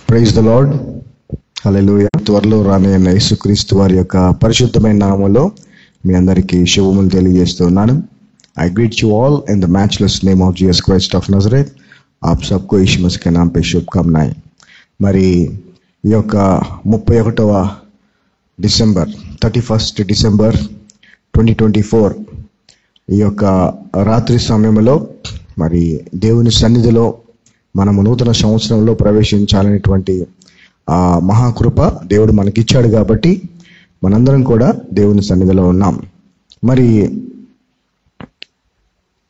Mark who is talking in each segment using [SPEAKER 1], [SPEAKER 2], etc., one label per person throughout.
[SPEAKER 1] Praise the lord, హల్లెలూయా. త్వరలో రానయ్యన్న యేసుక్రీస్తు వారి యొక్క పరిశుద్ధమైన నామములో మీ అందరికీ శుభములు తెలియజేస్తున్నాను. I greet you all in the matchless name of Jesus Christ of Nazareth. आप सबको यीशु मसीह के नाम पे शुभकामनाएं. మరి ఈ యొక్క 31వ డిసెంబర్ 31st డిసెంబర్ 2024 ఈ యొక్క రాత్రి సమయంలో మరి దేవుని సన్నిధిలో మనము నూతన సంవత్సరంలో ప్రవేశించాలనేటువంటి మహాకృప దేవుడు మనకిచ్చాడు. కాబట్టి మనందరం కూడా దేవుని సన్నిధిలో ఉన్నాం. మరి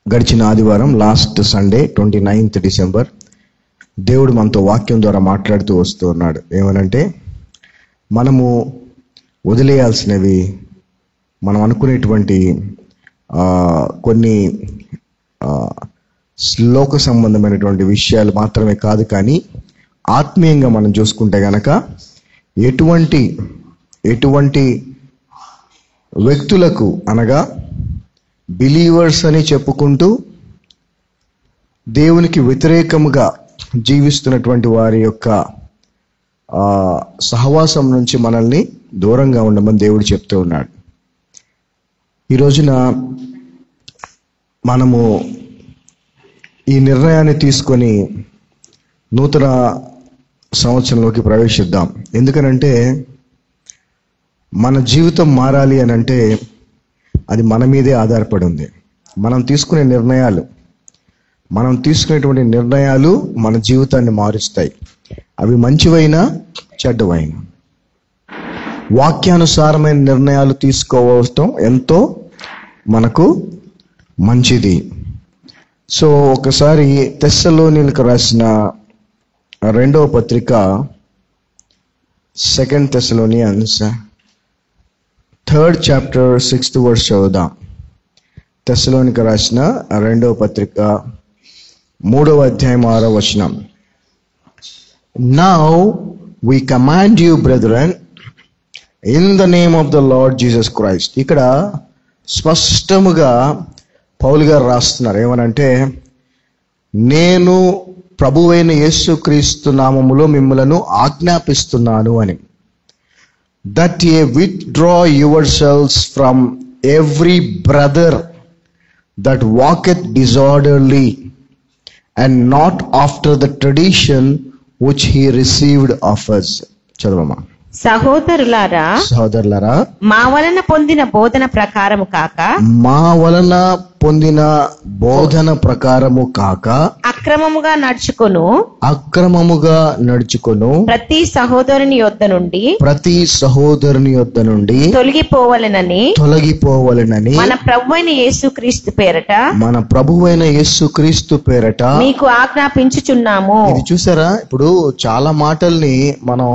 [SPEAKER 1] గడిచిన ఆదివారం లాస్ట్ సండే 29th డిసెంబర్ దేవుడు మనతో వాక్యం ద్వారా మాట్లాడుతూ వస్తూ ఉన్నాడు. ఏమనంటే మనము వదిలేయాల్సినవి, మనం అనుకునేటువంటి కొన్ని లోక సంబంధమైనటువంటి విషయాలు మాత్రమే కాదు, కానీ ఆత్మీయంగా మనం చూసుకుంటే గనక ఎటువంటి వ్యక్తులకు అనగా బిలీవర్స్ అని చెప్పుకుంటూ దేవునికి వ్యతిరేకముగా జీవిస్తున్నటువంటి వారి యొక్క సహవాసం నుంచి మనల్ని దూరంగా ఉండమని దేవుడు చెప్తూ ఉన్నాడు. ఈ రోజున మనము ఈ నిర్ణయాన్ని తీసుకొని నూతన సంవత్సరంలోకి ప్రవేశిద్దాం. ఎందుకనంటే మన జీవితం మారాలి అని అంటే అది మన మీదే ఆధారపడి ఉంది. మనం తీసుకునేటువంటి నిర్ణయాలు మన జీవితాన్ని మారుస్తాయి. అవి మంచివైనా చెడ్డవైనా వాక్యానుసారమైన నిర్ణయాలు తీసుకోవటం ఎంతో మనకు మంచిది. సో ఒకసారి తెస్సలోనిలకు రాసిన 2వ పత్రిక 2 Thessalonians 3rd chapter 6th verse చదువుదాం. తెస్సలోనికి రాసిన 2వ పత్రిక 3వ అధ్యాయం 6వ వచనం. Now we command you, brethren, in the name of the Lord Jesus Christ. ఇక్కడ స్పష్టముగా పౌలు గారు రాస్తున్నారు. ఏమనంటే, నేను ప్రభువైన యేసుక్రీస్తు నామములో మిమ్మలను ఆజ్ఞాపిస్తున్నాను అని. That ye withdraw yourselves from every brother that walketh disorderly, and not after the tradition which he received of us. చదవమా.
[SPEAKER 2] సహోదరులారా, మా వలన పొందిన బోధన ప్రకారము కాక అక్రమముగా నడుచుకొను ప్రతి సహోదరుని యొద్ద నుండి తొలగిపోవలెనని మన ప్రభువైన యేసుక్రీస్తు పేరట మీకు ఆజ్ఞాపించుచున్నాము.
[SPEAKER 1] ఇది చూసారా, ఇప్పుడు చాలా మాటల్ని మనం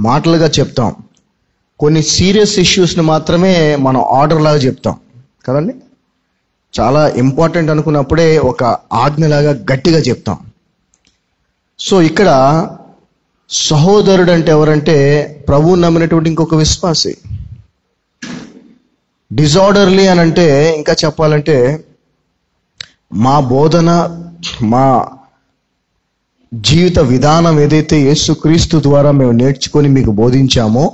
[SPEAKER 1] మాటలుగా చెప్తాం, కొన్ని సీరియస్ ఇష్యూస్ ని మాత్రమే మనం ఆర్డర్ లాగా చెప్తాం కదండి. చాలా ఇంపార్టెంట్ అనుకున్నప్పుడే ఒక ఆజ్ఞలాగా గట్టిగా చెప్తాం. సో ఇక్కడ సహోదరుడు అంటే ఎవరంటే ప్రభువు నమ్మినటువంటి ఇంకొక విశ్వాసి. డిజార్డర్లీ అని అంటే ఇంకా చెప్పాలంటే మా బోధన, మా జీవిత విధానం ఏదైతే యేసుక్రీస్తు ద్వారా మేము నేర్చుకొని మీకు బోధించామో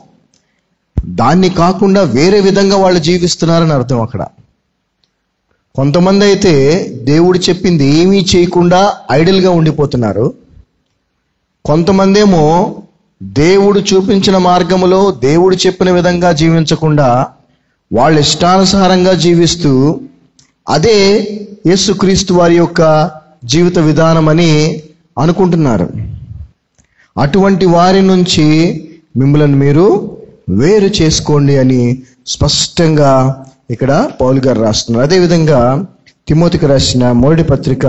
[SPEAKER 1] దాన్ని కాకుండా వేరే విధంగా వాళ్ళు జీవిస్తున్నారని అర్థం. అక్కడ కొంతమంది అయితే దేవుడు చెప్పింది ఏమీ చేయకుండా ఐడిల్గా ఉండిపోతున్నారు. కొంతమంది ఏమో దేవుడు చూపించిన మార్గములో దేవుడు చెప్పిన విధంగా జీవించకుండా వాళ్ళ ఇష్టానుసారంగా జీవిస్తూ అదే యేసుక్రీస్తు వారి యొక్క జీవిత విధానం అని అనుకుంటున్నారు. అటువంటి వారి నుంచి మిమ్మల్ని మీరు వేరు చేసుకోండి అని స్పష్టంగా ఇక్కడ పౌలు గారు రాస్తున్నారు. అదేవిధంగా తిమోతికి రాసిన 1వ పత్రిక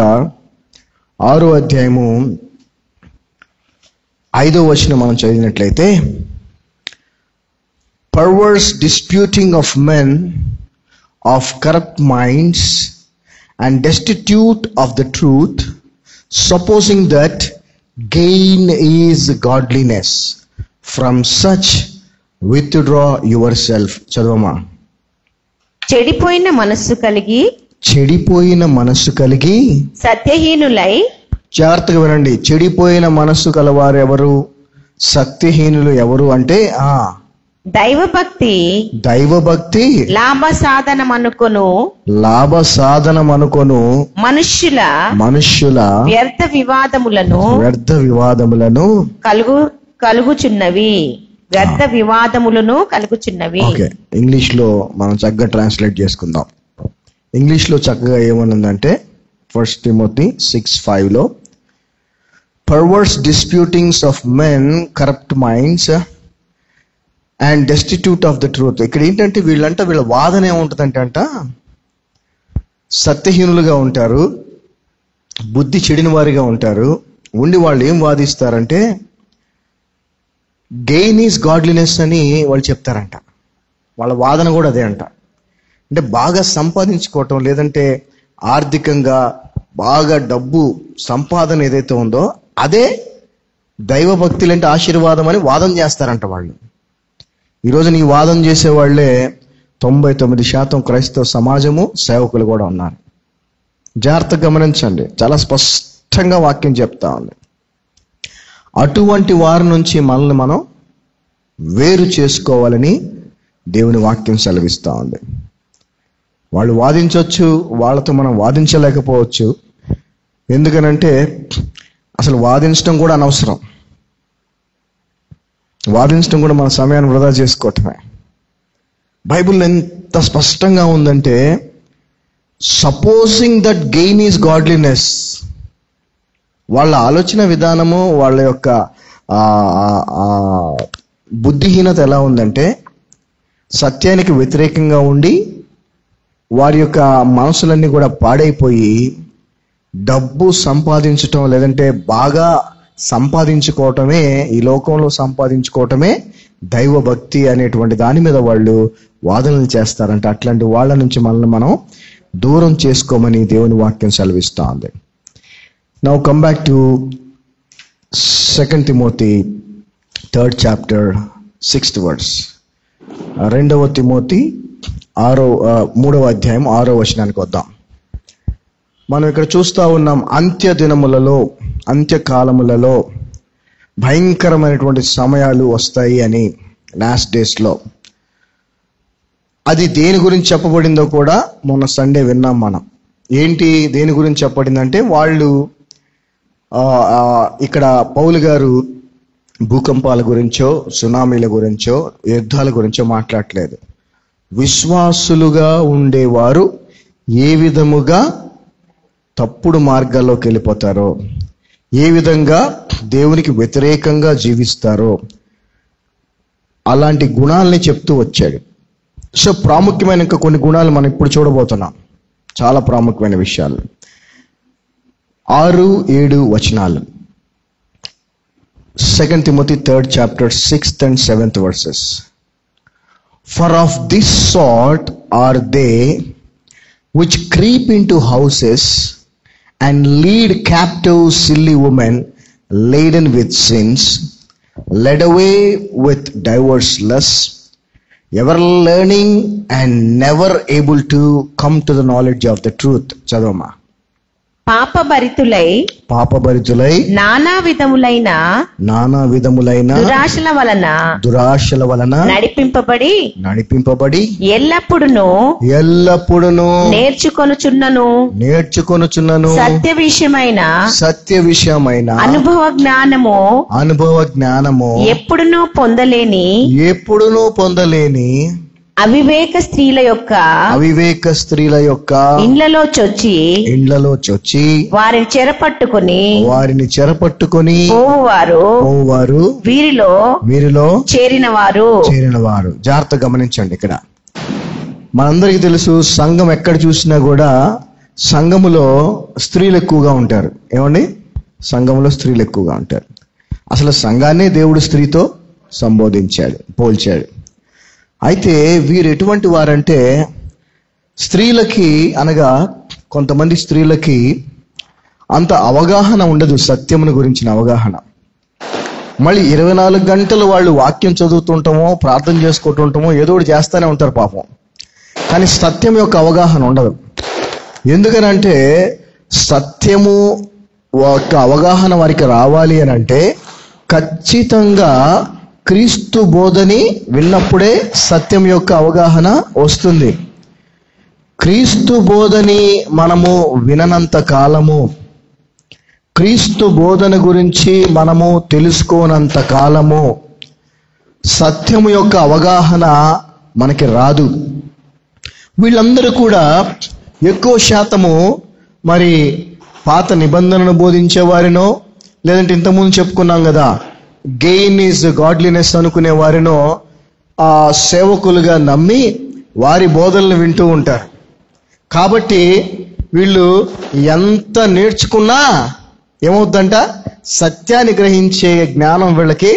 [SPEAKER 1] 6వ అధ్యాయము 5వ వచనం మనం చదివినట్లయితే, perverse disputing of men of corrupt minds and destitute of the truth, supposing that gain is godliness. From such withdraw yourself. చదవమా.
[SPEAKER 2] చెడిపోయిన మనస్సు కలిగి సత్యహీనులై,
[SPEAKER 1] జాగ్రత్తగా వినండి, చెడిపోయిన మనస్సు కలవారెవరు? సత్యహీనులు ఎవరు అంటే దైవభక్తి
[SPEAKER 2] లాభ సాధనం అనుకొను
[SPEAKER 1] మనుష్యుల
[SPEAKER 2] వ్యర్థ వివాదములను కలుగుచున్నవి.
[SPEAKER 1] ఓకే, ఇంగ్లీష్ లో మనం చక్కగా ట్రాన్స్లేట్ చేసుకుందాం. ఇంగ్లీష్ లో చక్కగా ఏమనుందంటే 1 Timothy 6:5 లో perverse disputings of men, corrupt minds and destitute of the truth. ఇక్కడ ఏంటంటే వీళ్ళ వాదన ఏముంటుందంటే సత్యహీనులుగా ఉంటారు, బుద్ధి చెడిన వారిగా ఉంటారు. ఉండి వాళ్ళు ఏం వాదిస్తారంటే గెయిన్ ఈజ్ గాడ్లీనెస్ అని వాళ్ళు చెప్తారంట. వాళ్ళ వాదన కూడా అదే అంట. అంటే బాగా సంపాదించుకోవటం, లేదంటే ఆర్థికంగా బాగా డబ్బు సంపాదన ఏదైతే ఉందో అదే దైవభక్తి అంటే ఆశీర్వాదం అని వాదన చేస్తారంట వాళ్ళు. ఈరోజు ఈ వాదన చేసే వాళ్ళే 99% క్రైస్తవ సమాజము, సేవకులు కూడా ఉన్నారు. జాగ్రత్తగా గమనించండి, చాలా స్పష్టంగా వాక్యం చెప్తా ఉంది. అటువంటి వారి నుంచి మనల్ని మనం వేరు చేసుకోవాలని దేవుని వాక్యం సెలవిస్తూ ఉంది. వాళ్ళు వాదించవచ్చు, వాళ్ళతో మనం వాదించలేకపోవచ్చు. ఎందుకనంటే అసలు వాదించడం కూడా అనవసరం. వాదించడం కూడా మన సమయాన్ని వృధా చేసుకోవటమే. బైబిల్ ఎంత స్పష్టంగా ఉందంటే supposing that gain is godliness, వాళ్ళ ఆలోచన విధానము, వాళ్ళ యొక్క బుద్ధిహీనత ఎలా ఉందంటే సత్యానికి వ్యతిరేకంగా ఉండి వారి యొక్క మనసులన్నీ కూడా పాడైపోయి డబ్బు సంపాదించటం, లేదంటే బాగా సంపాదించుకోవటమే, ఈ లోకంలో సంపాదించుకోవటమే దైవభక్తి అనేటువంటి దాని మీద వాళ్ళు వాదనలు చేస్తారంటే అట్లాంటి వాళ్ళ నుంచి మనల్ని మనం దూరం చేసుకోమని దేవుని వాక్యం సెలవిస్తూ ఉంది. Now come back to 2 Timothy 3rd chapter 6th verse. 2వ తిమోతి 3వ అధ్యాయం 6వ వచనానికి వద్దాం. మనం ఇక్కడ చూస్తూ ఉన్నాం, అంత్యకాలములలో భయంకరమైనటువంటి సమయాలు వస్తాయి అని, లాస్ట్ డేస్ లో. అది దేని గురించి చెప్పబడిందో కూడా మొన్న సండే విన్నాం మనం. ఏంటి దేని గురించి చెప్పబడిందంటే వాళ్ళు ఇక్కడ పౌలు గారు భూకంపాల గురించో, సునామీల గురించో, యుద్ధాల గురించో మాట్లాడలేదు. విశ్వాసులుగా ఉండేవారు ఏ విధముగా తప్పుడు మార్గాల్లోకి వెళ్ళిపోతారో, ఏ విధంగా దేవునికి వ్యతిరేకంగా జీవిస్తారో అలాంటి గుణాలని చెప్తూ వచ్చాడు. సో ప్రాముఖ్యమైన ఇంకా కొన్ని గుణాలు మనం ఇప్పుడు చూడబోతున్నాం, చాలా ప్రాముఖ్యమైన విషయాలు. 6-7 వచనాలు. 2 Timothy 3rd chapter 6th and 7th verses. For of this sort are they which creep into houses and lead captive silly women laden with sins, led away with diverse lusts, ever learning and never able to come to the knowledge of the truth. చదవమా. పాపభరితులై
[SPEAKER 2] నానా విధములైన
[SPEAKER 1] దురాశల వలన నడిపింపబడి ఎల్లప్పుడును నేర్చుకొనుచున్నను
[SPEAKER 2] సత్య విషయమైన అనుభవ జ్ఞానము ఎప్పుడునూ పొందలేని అవివేక స్త్రీల యొక్క ఇండ్లలో చొచ్చి వారిని చెరపట్టుకొని పోవువారు వీరిలో చేరినవారు.
[SPEAKER 1] జాగ్రత్త గమనించండి. ఇక్కడ మనందరికీ తెలుసు, సంఘం ఎక్కడ చూసినా కూడా సంఘములో స్త్రీలు ఎక్కువగా ఉంటారు. ఏమండి? సంఘంలో స్త్రీలు ఎక్కువగా ఉంటారు. అసలు సంఘాన్నే దేవుడు స్త్రీతో పోల్చాడు. అయితే వీరు ఎటువంటి వారంటే స్త్రీలకి, అనగా కొంతమంది స్త్రీలకి అంత అవగాహన ఉండదు, సత్యమును గురించిన అవగాహన. మళ్ళీ 24 గంటలు వాళ్ళు వాక్యం చదువుతుంటామో, ప్రార్థన చేసుకుంటుంటామో, ఏదో ఒకటి చేస్తూనే ఉంటారు పాపం. కానీ సత్యం యొక్క అవగాహన ఉండదు. ఎందుకనంటే సత్యము యొక్క అవగాహన వారికి రావాలి అని అంటే ఖచ్చితంగా క్రీస్తు బోధని విన్నప్పుడే సత్యం యొక్క అవగాహన వస్తుంది. క్రీస్తు బోధని మనము విననంత కాలము, క్రీస్తు బోధన గురించి మనము తెలుసుకోనంత కాలము సత్యము యొక్క అవగాహన మనకి రాదు. వీళ్ళందరూ కూడా ఎక్కువ శాతము మరి పాత నిబంధనను బోధించే వారినో, లేదంటే ఇంతకుముందు చెప్పుకున్నాం కదా గెయిన్ ఈజ్ గాడ్లీనెస్ అనుకునే వారినో ఆ సేవకులుగా నమ్మి వారి బోధనలు వింటూ ఉంటారు. కాబట్టి వీళ్ళు ఎంత నేర్చుకున్నా ఏమవుద్దంట, సత్యాన్ని గ్రహించే జ్ఞానం వీళ్ళకి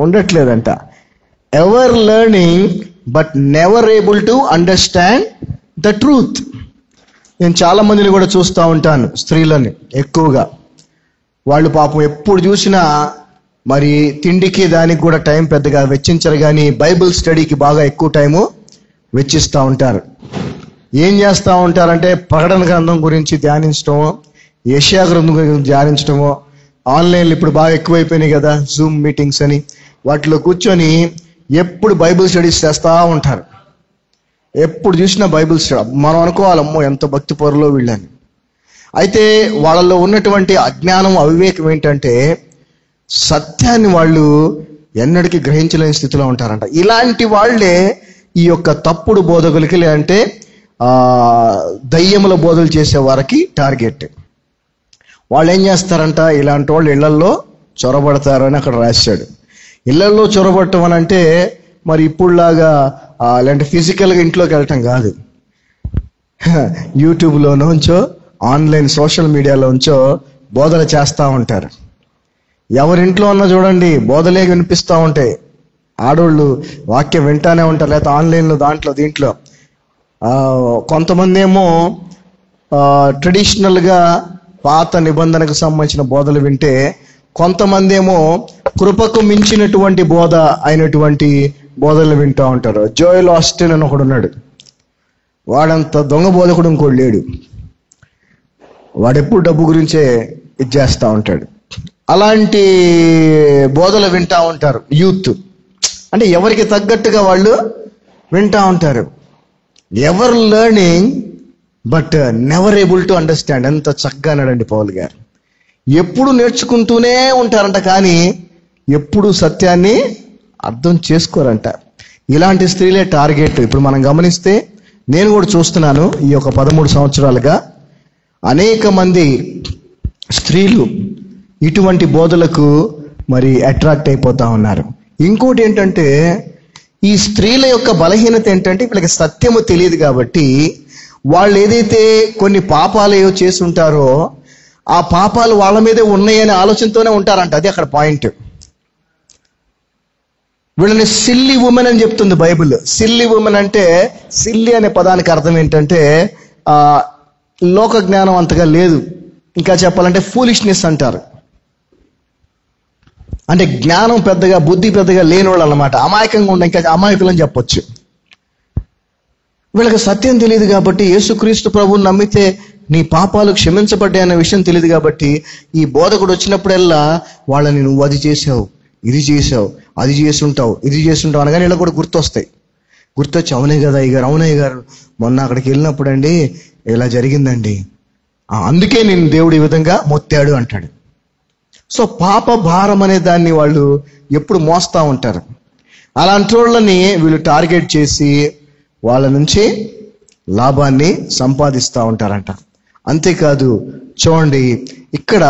[SPEAKER 1] ఉండట్లేదంట. Ever learning but never able to understand the truth. నేను చాలా మందిని కూడా చూస్తూ ఉంటాను, స్త్రీలని ఎక్కువగా. వాళ్ళు పాపం ఎప్పుడు చూసినా మరి తిండికి దానికి కూడా టైం పెద్దగా వెచ్చించరు, కానీ బైబిల్ స్టడీకి బాగా ఎక్కువ టైము వెచ్చిస్తూ ఉంటారు. ఏం చేస్తూ ఉంటారంటే ప్రకటన గ్రంథం గురించి ధ్యానించడమో, యెషయా గ్రంథం గురించి ధ్యానించడమో, ఆన్లైన్లో ఇప్పుడు బాగా ఎక్కువైపోయినాయి కదా జూమ్ మీటింగ్స్ అని, వాటిలో కూర్చొని ఎప్పుడు బైబిల్ స్టడీస్ చేస్తూ ఉంటారు. ఎప్పుడు చూసినా బైబిల్ స్టడీ. మనం అనుకోవాలమ్మో ఎంత భక్తి పరులో వీళ్ళని. అయితే వాళ్ళలో ఉన్నటువంటి అజ్ఞానం, అవివేకం ఏంటంటే సత్యాన్ని వాళ్ళు ఎన్నటికీ గ్రహించలేని స్థితిలో ఉంటారంట. ఇలాంటి వాళ్ళే ఈ యొక్క తప్పుడు బోధకులకి, లేదంటే దయ్యముల బోధలు చేసే వారికి టార్గెట్. వాళ్ళు ఏం చేస్తారంట, ఇలాంటి వాళ్ళు ఇళ్లల్లో చొరబడతారు అని అక్కడ రాశాడు. ఇళ్లల్లో చొరబడటం అని అంటే మరి ఇప్పుడులాగా ఇలాంటి ఫిజికల్గా ఇంట్లోకి వెళ్ళటం కాదు. యూట్యూబ్లోనోంచో ఆన్లైన్ సోషల్ మీడియాలోంచో బోధలు చేస్తూ ఉంటారు. ఎవరింట్లో ఉన్నా చూడండి బోధలే వినిపిస్తూ ఉంటాయి. ఆడోళ్ళు వాక్యం వింటానే ఉంటారు, లేకపోతే ఆన్లైన్లో దీంట్లో. కొంతమంది ఏమో ట్రెడిషనల్గా పాత నిబంధనకు సంబంధించిన బోధలు వింటే, కొంతమంది ఏమో కృపకు మించినటువంటి బోధ అయినటువంటి బోధలు వింటూ ఉంటారు. జోయల్ ఆస్టిన్ అని ఒకడు ఉన్నాడు. వాడంత దొంగ బోధకుడు ఇంకోడు లేడు. వాడెప్పుడు డబ్బు గురించే ఇది చేస్తూ ఉంటాడు. అలాంటి బోధలు వింటూ ఉంటారు యూత్. అంటే ఎవరికి తగ్గట్టుగా వాళ్ళు వింటూ ఉంటారు. Ever learning but never able to understand. ఎంత చక్కగా అన్నాడండి పౌల్ గారు. ఎప్పుడు నేర్చుకుంటూనే ఉంటారంట, కానీ ఎప్పుడు సత్యాన్ని అర్థం చేసుకోరంట. ఇలాంటి స్త్రీలే టార్గెట్. ఇప్పుడు మనం గమనిస్తే నేను కూడా చూస్తున్నాను, ఈ యొక్క 13 సంవత్సరాలుగా అనేక మంది స్త్రీలు ఇటువంటి బోధలకు మరి అట్రాక్ట్ అయిపోతా ఉన్నారు. ఇంకోటి ఏంటంటే ఈ స్త్రీల యొక్క బలహీనత ఏంటంటే వీళ్ళకి సత్యము తెలియదు కాబట్టి వాళ్ళు ఏదైతే కొన్ని పాపాలు ఏవో చేసి ఉంటారో ఆ పాపాలు వాళ్ళ మీదే ఉన్నాయనే ఆలోచనతోనే ఉంటారంట. అది అక్కడ పాయింట్. వీళ్ళని సిల్లీ ఉమెన్ అని చెప్తుంది బైబిల్. సిల్లీ ఉమెన్ అంటే, సిల్లీ అనే పదానికి అర్థం ఏంటంటే లోక జ్ఞానం అంతగా లేదు, ఇంకా చెప్పాలంటే ఫూలిష్నెస్ అంటారు. అంటే జ్ఞానం పెద్దగా, బుద్ధి పెద్దగా లేని వాళ్ళు అన్నమాట. అమాయకంగా ఉండే, ఇంకా అమాయకులు అని చెప్పొచ్చు. వీళ్ళకి సత్యం తెలియదు కాబట్టి, యేసుక్రీస్తు ప్రభువుని నమ్మితే నీ పాపాలు క్షమించబడ్డాయి అనే విషయం తెలియదు కాబట్టి ఈ బోధకుడు వచ్చినప్పుడల్లా వాళ్ళని నువ్వు అది చేసావు, ఇది చేసావు, అది చేసుంటావు, ఇది చేసుంటావు అనగానే వీళ్ళకి కూడా గుర్తొస్తాయి. గుర్తొచ్చి అవునే కదా అయ్యగారు, అవునయ్య గారు మొన్న అక్కడికి వెళ్ళినప్పుడు అండి ఇలా జరిగిందండి, అందుకే నేను దేవుడు ఈ విధంగా మొత్తాడు అంటాడు. సో పాప భారం అనే దాన్ని వాళ్ళు ఎప్పుడు మోస్తూ ఉంటారు. అలాంటి వాళ్ళని వీళ్ళు టార్గెట్ చేసి వాళ్ళ నుంచి లాభాన్ని సంపాదిస్తూ ఉంటారంట. అంతేకాదు చూడండి, ఇక్కడ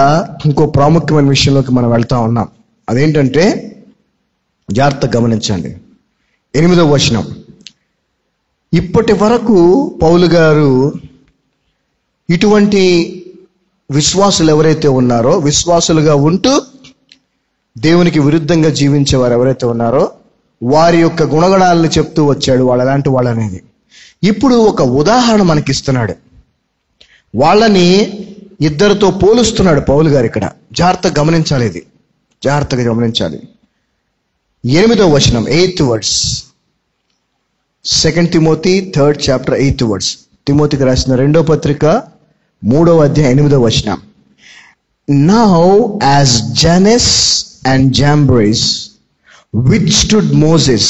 [SPEAKER 1] ఇంకో ప్రాముఖ్యమైన విషయంలోకి మనం వెళ్తా ఉన్నాం. అదేంటంటే జాగ్రత్తగా గమనించండి. 8వ వచనం. ఇప్పటి వరకు పౌలు గారు ఇటువంటి విశ్వాసులు ఎవరైతే ఉన్నారో, విశ్వాసులుగా ఉంటూ దేవునికి విరుద్ధంగా జీవించేవారు ఎవరైతే ఉన్నారో వారి యొక్క గుణగణాలను చెప్తూ వచ్చాడు, వాళ్ళు ఎలాంటి వాళ్ళు అనేది. ఇప్పుడు ఒక ఉదాహరణ మనకిస్తున్నాడు. వాళ్ళని ఇద్దరితో పోలుస్తున్నాడు పౌలు గారు ఇక్కడ. జాగ్రత్తగా గమనించాలి, ఇది జాగ్రత్తగా గమనించాలి. 8వ వచనం, 8th words, 2 Timothy 3rd chapter 8th words. తిమోతికి రాసిన 2వ పత్రిక 3వ అధ్యాయం 8వ వచనం. Now as Jannes and Jambres withstood Moses,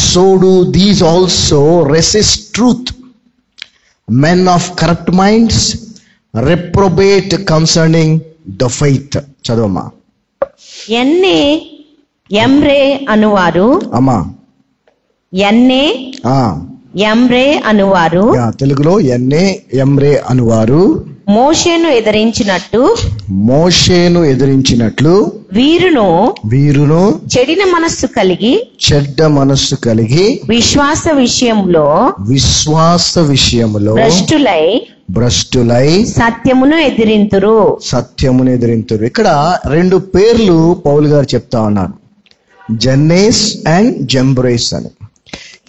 [SPEAKER 1] so do these also resist truth. Men of corrupt minds reprobate concerning the faith. చదవమ్మా.
[SPEAKER 2] ఎన్నే ఎంరే అనువారు,
[SPEAKER 1] అమ్మా
[SPEAKER 2] ఎన్నే ఎంరే అనువారు,
[SPEAKER 1] తెలుగులో ఎన్నే ఎంరే అనువారు
[SPEAKER 2] మోషేను ఎదిరించినట్లు వీరును చెడ్డ మనస్సు కలిగి విశ్వాస విషయములో భ్రష్టులై సత్యమును ఎదిరింతురు.
[SPEAKER 1] ఇక్కడ రెండు పేర్లు పౌలు గారు చెప్తా ఉన్నారు, జన్నేస్ అండ్ జంబ్రేస్ అని.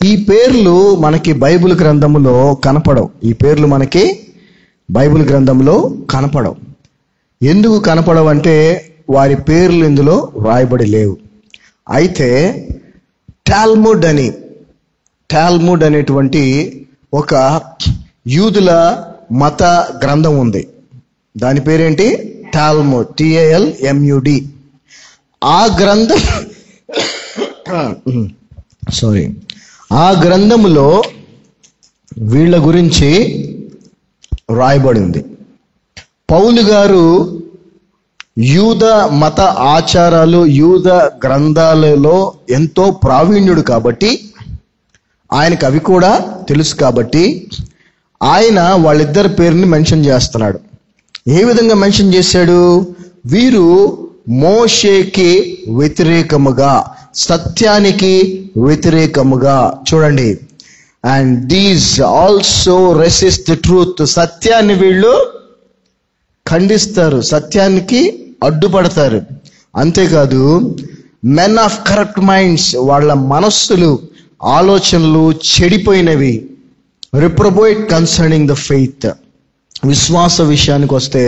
[SPEAKER 1] ఈ పేర్లు మనకి బైబిల్ గ్రంథములో కనపడవు. ఈ పేర్లు మనకి బైబిల్ గ్రంథంలో కనపడవు. ఎందుకు కనపడవు అంటే వారి పేర్లు ఇందులో రాయబడి లేవు. అయితే టాల్ముడ్ అనేటువంటి ఒక యూదుల మత గ్రంథం ఉంది. దాని పేరేంటి? Talmud, TALMUD. ఆ గ్రంథములో వీళ్ళ గురించి రాయబడింది. పౌలు గారు యూద మత ఆచారాలు, యూద గ్రంథాలలో ఎంతో ప్రావీణ్యుడు కాబట్టి, ఆయనకు అవి కూడా తెలుసు కాబట్టి ఆయన వాళ్ళిద్దరి పేరుని మెన్షన్ చేస్తున్నాడు. ఏ విధంగా మెన్షన్ చేశాడు? వీరు మోషేకి వ్యతిరేకముగా, సత్యానికి వ్యతిరేకముగా. చూడండి, and these also resist the truth. సత్యాన్ని వీళ్ళు ఖండిస్తారు, సత్యానికి అడ్డుపడతారు. అంతేకాదు, మెన్ ఆఫ్ కరప్ట్ మైండ్స్, వాళ్ళ మనస్సులు, ఆలోచనలు చెడిపోయినవి. రిప్రొబేట్ కన్సర్నింగ్ ద ఫెయిత్, విశ్వాస విషయానికి వస్తే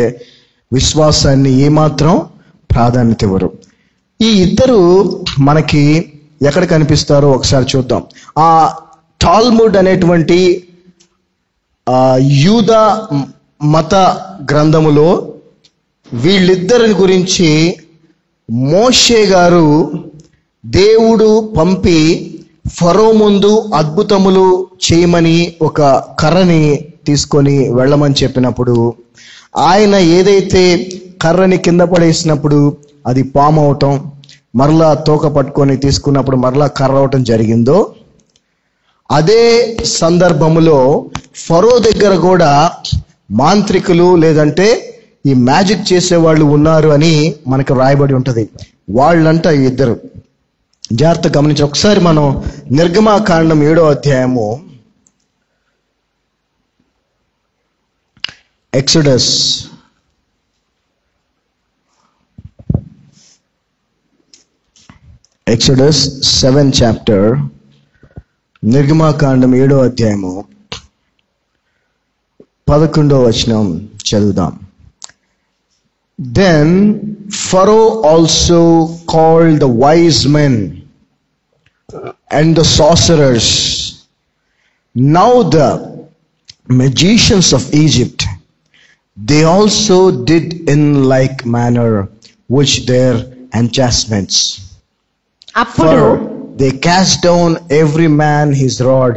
[SPEAKER 1] విశ్వాసాన్ని ఏమాత్రం ప్రాధాన్యత ఇవ్వరు. ఈ ఇద్దరు మనకి ఎక్కడ కనిపిస్తారో ఒకసారి చూద్దాం. ఆ టాల్ముడ్ అనేటువంటి యూద మత గ్రంథములో వీళ్ళిద్దరిని గురించి మోషే గారు దేవుడు పంపి ఫరో ముందు అద్భుతములు చేయమని ఒక కర్రని తీసుకొని వెళ్ళమని చెప్పినప్పుడు, ఆయన ఏదైతే కర్రని కింద పడేసినప్పుడు అది పాము అవటం, మరలా తోక పట్టుకొని తీసుకున్నప్పుడు మరలా కర్ర అవటం జరిగిందో, అదే సందర్భములో ఫరో దగ్గర కూడా మాంత్రికులు లేదంటే ఈ మ్యాజిక్ చేసేవాళ్ళు ఉన్నారు అని మనకు రాయబడి ఉంటది. వాళ్ళంట ఇద్దరు. జాగ్రత్త గమనించి ఒకసారి మనం నిర్గమాకాండం 7వ అధ్యాయము, ఎక్సోడస్ 7th chapter, నిర్గమాకాండం 7వ అధ్యాయము 11వ వచనం చదువుదాం. Then Pharaoh also called the wise men and the sorcerers. Now the magicians of Egypt, they also did in like manner which their enchantments. For they cast down every man his rod,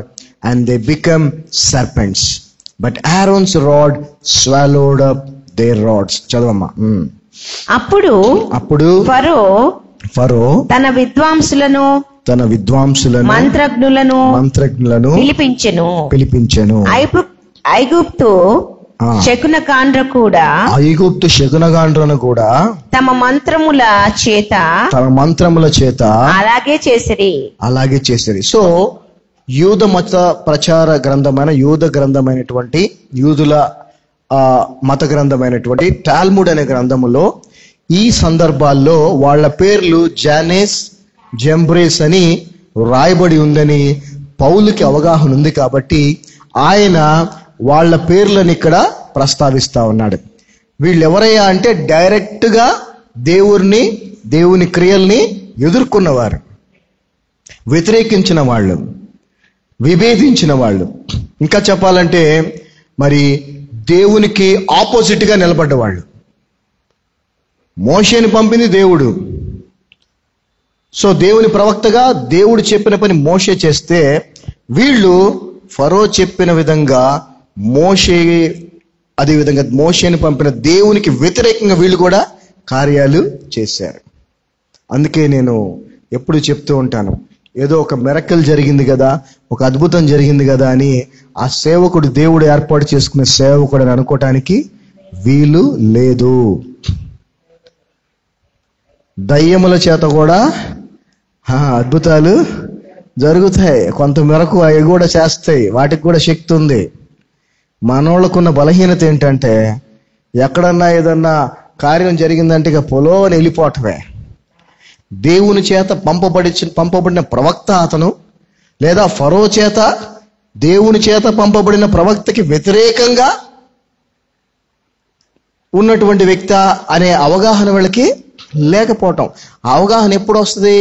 [SPEAKER 1] and they become serpents. But Aaron's rod swallowed up their rods. చదవమ్మా. అప్పుడు ఫరో తన విద్వాంసులను మంత్రజ్ఞులను పిలిపించెను. ఐగుప్తు శకునగాండ్రను కూడా తమ మంత్రముల చేత అలాగే చేసిరి. So యూద మత ప్రచార గ్రంథమైన గ్రంథమైనటువంటి యూదుల మత గ్రంథమైనటువంటి టాల్ముడ్ అనే గ్రంథములో ఈ సందర్భాల్లో వాళ్ళ పేర్లు జానేస్, జంబ్రేస్ అని రాయబడి ఉందని పౌలుకి అవగాహన ఉంది కాబట్టి ఆయన వాళ్ళ పేర్లను ఇక్కడ ప్రస్తావిస్తా ఉన్నాడు. వీళ్ళు ఎవరయ్యా అంటే డైరెక్ట్ గా దేవుని క్రియల్ని ఎదుర్కొన్నవారు, వ్యతిరేకించిన వాళ్ళు, విభేదించిన వాళ్ళు. ఇంకా చెప్పాలంటే మరి దేవునికి ఆపోజిట్ గా నిలబడ్డవాళ్ళు. మోషేని పంపింది దేవుడు, సో దేవుని ప్రవక్తగా దేవుడు చెప్పిన పని మోషే చేస్తే, వీళ్ళు ఫరో చెప్పిన విధంగా అదేవిధంగా మోషేని పంపిన దేవునికి వ్యతిరేకంగా వీళ్ళు కూడా కార్యాలు చేశారు. అందుకే నేను ఎప్పుడు చెప్తూ ఉంటాను, ఏదో ఒక మిరకల్ జరిగింది కదా, ఒక అద్భుతం జరిగింది కదా అని ఆ సేవకుడు దేవుడు ఏర్పాటు చేసుకునే సేవకుడు అని అనుకోవటానికి వీలు లేదు. దయ్యముల చేత కూడా అద్భుతాలు జరుగుతాయి. కొంత మేరకు అవి కూడా చేస్తాయి, వాటికి కూడా శక్తి ఉంది. మనోళ్ళకున్న బలహీనత ఏంటంటే, ఎక్కడన్నా ఏదన్నా కార్యం జరిగిందంటే ఇక పొలోని వెళ్ళిపోవటమే. దేవుని చేత పంపబడిన ప్రవక్త అతను, లేదా ఫరో చేత దేవుని చేత పంపబడిన ప్రవక్తకి వ్యతిరేకంగా ఉన్నటువంటి వ్యక్తి అనే అవగాహన వీళ్ళకి లేకపోవటం. అవగాహన ఎప్పుడు వస్తుంది?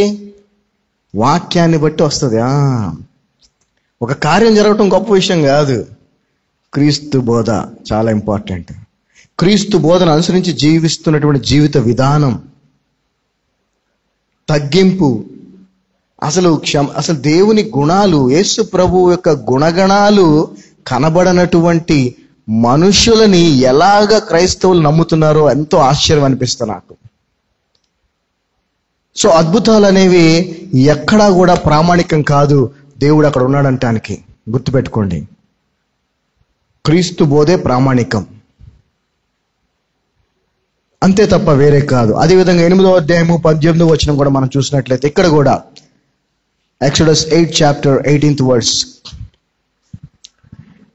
[SPEAKER 1] వాక్యాన్ని బట్టి వస్తుంది. ఒక కార్యం జరగటం గొప్ప విషయం కాదు, క్రీస్తు బోధ చాలా ఇంపార్టెంట్. క్రీస్తు బోధను అనుసరించి జీవిస్తున్నటువంటి జీవిత విధానం, తగ్గింపు, అసలు దేవుని గుణాలు, యేసు ప్రభు యొక్క గుణగణాలు కనబడనటువంటి మనుషులని ఎలాగ క్రైస్తవులు నమ్ముతున్నారో ఎంతో ఆశ్చర్యం అనిపిస్తుంది నాకు. సో అద్భుతాలు అనేవి ఎక్కడా కూడా ప్రామాణికం కాదు, దేవుడు అక్కడ ఉన్నాడంటానికి. గుర్తుపెట్టుకోండి, క్రీస్తు బోధే ప్రామాణికం, అంతే తప్ప వేరే కాదు. అదేవిధంగా 8వ అధ్యాయము 18వ వచనం కూడా మనం చూసినట్లయితే, ఇక్కడ కూడా Exodus 8 chapter 18th verse,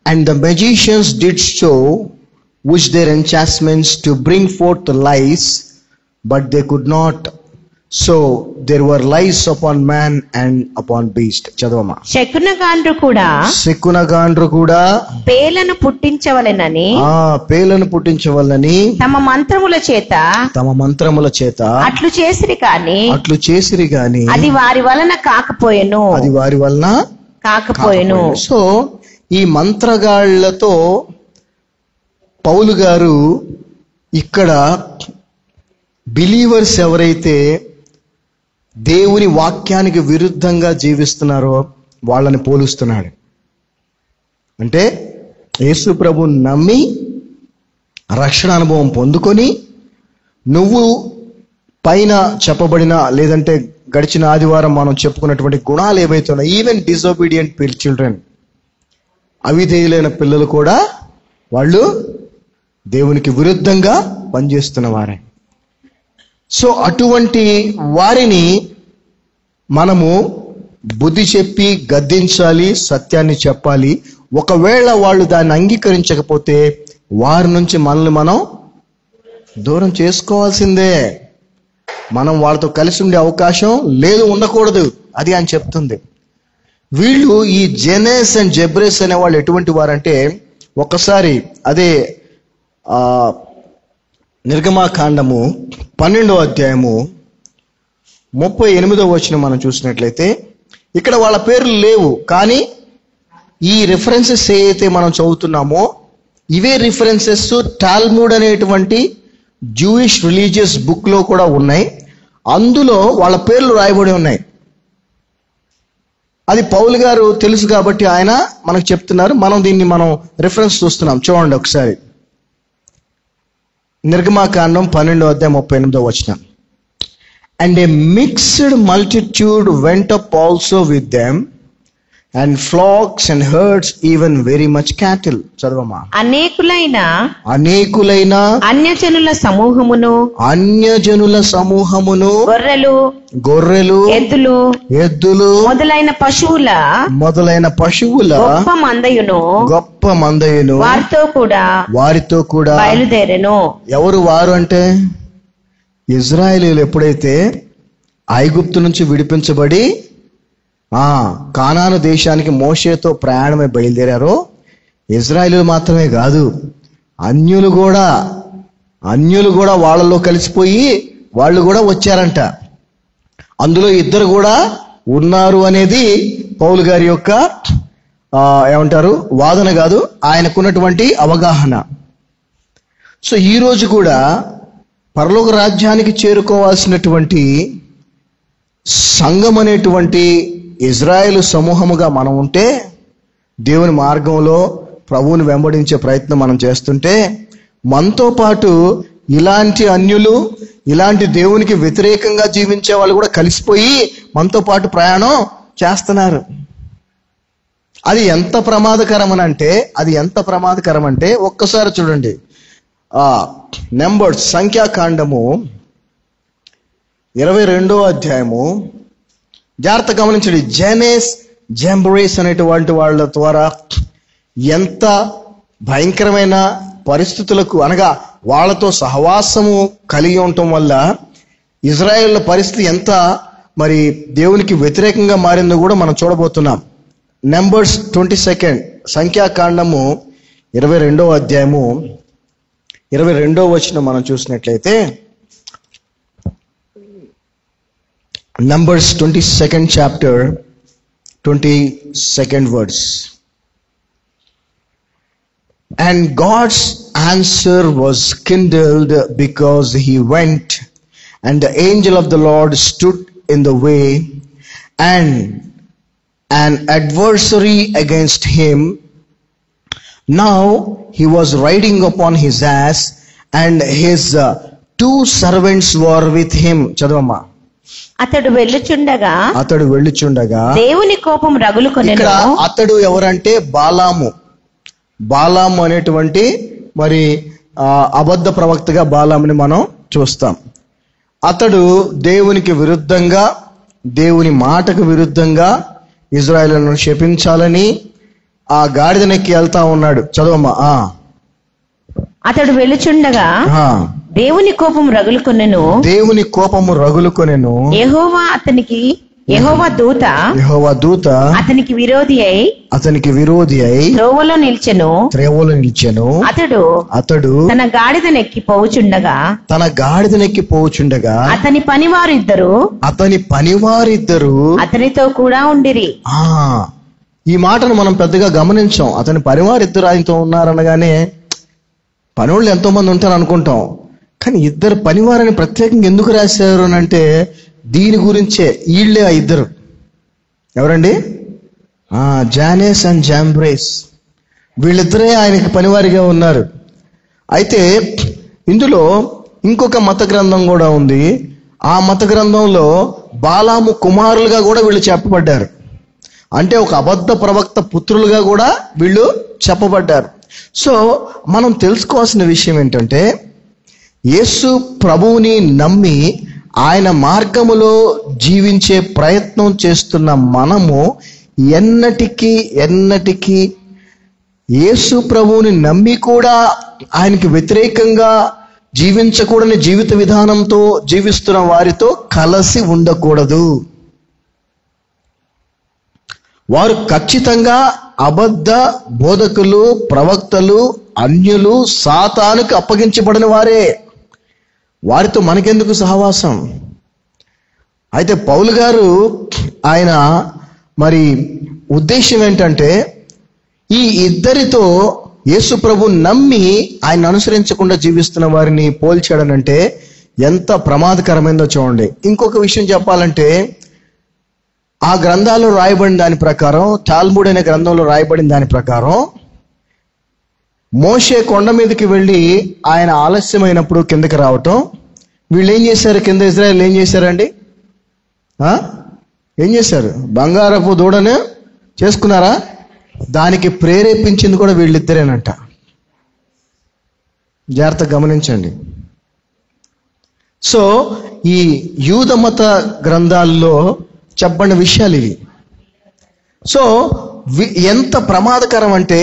[SPEAKER 1] and the magicians did so which their enchantments to bring forth the lies, but they could not. So there were lies upon man and upon beast. చదవమా. శకునగాండ్రు కూడా
[SPEAKER 2] పేలను పుట్టించవలెనని తమ మంత్రముల చేత అట్లు చేసిరి గాని అది వారి వలన కాకపోయెను.
[SPEAKER 1] సో ఈ మంత్రగాళ్లతో పౌలు గారు ఇక్కడ బిలీవర్స్ ఎవరైతే దేవుని వాక్యానికి విరుద్ధంగా జీవిస్తున్నారో వాళ్ళని పోలుస్తున్నాడు. అంటే యేసు ప్రభువుని నమ్మి రక్షణ అనుభవం పొందుకొని, నువ్వు పైన చెప్పబడిన లేదంటే గడిచిన ఆదివారం మనం చెప్పుకున్నటువంటి గుణాలు ఏవైతే ఉన్నాయో, ఈవెన్ డిసోబీడియంట్ చిల్డ్రన్, అవిధేయులైన పిల్లలు కూడా వాళ్ళు దేవునికి విరుద్ధంగా పనిచేస్తున్న వారే. సో అటువంటి వారిని మనము బుద్ధి చెప్పి గద్దించాలి, సత్యాన్ని చెప్పాలి. ఒకవేళ వాళ్ళు దాన్ని అంగీకరించకపోతే వారి నుంచి మనల్ని మనం దూరం చేసుకోవాల్సిందే. మనం వాళ్ళతో కలిసి ఉండే అవకాశం లేదు, ఉండకూడదు. అది అని చెప్తుంది. వీళ్ళు ఈ జెనెస్ అండ్ జెబ్రెస్ అనే వాళ్ళు ఎటువంటి వారంటే, ఒకసారి అదే నిర్గమాకాండము 12వ అధ్యాయము 38వ వచనం మనం చూసినట్లయితే, ఇక్కడ వాళ్ళ పేర్లు లేవు, కానీ ఈ రిఫరెన్సెస్ ఏవైతే మనం చదువుతున్నామో ఇవే రిఫరెన్సెస్ టాల్ముడ్ అనేటువంటి జూయిష్ రిలీజియస్ బుక్ లో కూడా ఉన్నాయి. అందులో వాళ్ళ పేర్లు రాయబడి ఉన్నాయి. అది పౌలు గారు తెలుసు కాబట్టి ఆయన మనకు చెప్తున్నారు. మనం దీన్ని రిఫరెన్స్ చూస్తున్నాం. చూడండి ఒకసారి, నిర్గమాకాండం 12వ అధ్యాయం 38వ వచనం. And a mixed multitude went up also with them and flocks and herds even very much cattle. చదవమా.
[SPEAKER 2] అనేకులైన
[SPEAKER 1] అన్యజనుల సమూహమును గొర్రెలు ఎద్దులు మొదలైన పశువుల గొప్ప మందయును వారితో కూడా
[SPEAKER 2] బయలుదేరెను.
[SPEAKER 1] ఎవరు వారు అంటే, ఇజ్రాయేలీయులు ఎప్పుడైతే ఐగుప్తు నుంచి విడిపించబడి కానాను దేశానికి మోషేతో ప్రయాణమై బయలుదేరారో, ఇజ్రాయేలీయులు మాత్రమే కాదు, అన్యులు కూడా వాళ్ళలో కలిసిపోయి వాళ్ళు కూడా వచ్చారంట. అందులో ఇద్దరు కూడా ఉన్నారు అనేది పౌలు గారి యొక్క ఏమంటారు వాదన కాదు, ఆయనకున్నటువంటి అవగాహన. సో ఈ రోజు కూడా పరలోక రాజ్యానికి చేరుకోవాల్సినటువంటి సంఘం అనేటువంటి ఇజ్రాయేలు సమూహముగా మనం ఉంటే, దేవుని మార్గంలో ప్రభువుని వెంబడించే ప్రయత్నం మనం చేస్తుంటే, మనతో పాటు ఇలాంటి అన్యులు, ఇలాంటి దేవునికి వ్యతిరేకంగా జీవించే వాళ్ళు కూడా కలిసిపోయి మనతో పాటు ప్రయాణం చేస్తున్నారు. అది ఎంత ప్రమాదకరం అంటే ఒక్కసారి చూడండి. నెంబర్స్, సంఖ్యాకాండము 22వ అధ్యాయము జాగ్రత్త గమనించండి. జనేస్, జంబ్రేస్ అనేటువంటి వాళ్ళ ద్వారా ఎంత భయంకరమైన పరిస్థితులకు, అనగా వాళ్ళతో సహవాసము కలిగి ఉండటం వల్ల ఇజ్రాయేల్ పరిస్థితి ఎంత మరి దేవునికి వ్యతిరేకంగా మారిందో కూడా మనం చూడబోతున్నాం. నెంబర్స్ 22, సంఖ్యాకాండము 22వ అధ్యాయము 22వ వచనం మనం చూసినట్లయితే, numbers 22nd chapter 22nd verse. And God's answer was kindled because he went, and the angel of the Lord stood in the way, and an adversary against him. Now he was riding upon his ass, and his 2 servants were with him. చదవమ్మా.
[SPEAKER 2] అతడు వెళ్ళుచుండగా
[SPEAKER 1] దేవుని కోపం రగులుకొనెను. ఇక్కడ అతడు ఎవరంటే బాలాము అనేటువంటి మరి అబద్ధ ప్రవక్తగా బాలాముని మనం చూస్తాం. అతడు దేవునికి విరుద్ధంగా, దేవుని మాటకు విరుద్ధంగా ఇజ్రాయేలును శపించాలని ఆ గాడిదనెక్కి వెళ్తా ఉన్నాడు. చదవమ్మా.
[SPEAKER 2] అతడు వెళ్ళుచుండగా దేవుని కోపము రగులుకొనెను. యెహోవా దూత అతనికి విరోధి అయి త్రోవలో నిల్చెను. అతడు తన గాడిదనెక్కి పోవుచుండగా అతని పనివారిద్దరు అతనితో కూడా ఉండిరి.
[SPEAKER 1] ఈ మాటను మనం పెద్దగా గమనించాం. అతని పనివారిద్దరు ఆయనతో ఉన్నారనగానే పనివాళ్ళు ఎంతో మంది ఉంటారు అనుకుంటాం, కానీ ఇద్దరు పనివారని ప్రత్యేకంగా ఎందుకు రాశారు అని అంటే దీని గురించే. వీళ్ళే ఆ ఇద్దరు ఎవరండి? జానేస్ అండ్ జాంబ్రేస్. వీళ్ళిద్దరే ఆయనకి పనివారిగా ఉన్నారు. అయితే ఇందులో ఇంకొక మత గ్రంథం కూడా ఉంది. ఆ మత గ్రంథంలో బాలాము కుమారులుగా కూడా వీళ్ళు చెప్పబడ్డారు. అంటే ఒక అబద్ధ ప్రవక్త పుత్రులుగా కూడా వీళ్ళు చెప్పబడ్డారు. సో మనం తెలుసుకోవాల్సిన విషయం ఏంటంటే, యేసు ప్రభువుని నమ్మి ఆయన మార్గములో జీవించే ప్రయత్నం చేస్తున్న మనము ఎన్నటికీ యేసు ప్రభువుని నమ్మి కూడా ఆయనకి వ్యతిరేకంగా జీవించకూడని జీవిత విధానంతో జీవిస్తున్న వారితో కలిసి ఉండకూడదు. వారు ఖచ్చితంగా అబద్ధ బోధకులు, ప్రవక్తలు, అన్యులు, సాతానుకు అప్పగించబడిన వారే. వారితో మనకెందుకు సహవాసం? అయితే పౌలు గారు ఆయన మరి ఉద్దేశం ఏంటంటే, ఈ ఇద్దరితో యేసు ప్రభు నమ్మి ఆయన అనుసరించకుండా జీవిస్తున్న వారిని పోల్చాడనంటే ఎంత ప్రమాదకరమైందో చూడండి. ఇంకొక విషయం చెప్పాలంటే, ఆ గ్రంథాల్లో రాయబడిన దాని ప్రకారం, టాల్ముడ్ అనే గ్రంథంలో రాయబడిన దాని ప్రకారం, మోషే కొండ మీదకి వెళ్ళి ఆయన ఆలస్యమైనప్పుడు కిందకి రావటం, వీళ్ళు ఏం చేశారు? కింద ఇజ్రాయేల్ ఏం చేశారండి? ఏం చేశారు? బంగారపు దూడను చేసుకున్నారా? దానికి ప్రేరేపించింది కూడా వీళ్ళిద్దరేనంట. జాగ్రత్తగా గమనించండి. సో ఈ యూద మత గ్రంథాల్లో చెప్పబడిన విషయాలు ఇవి. సో ఎంత ప్రమాదకరం అంటే,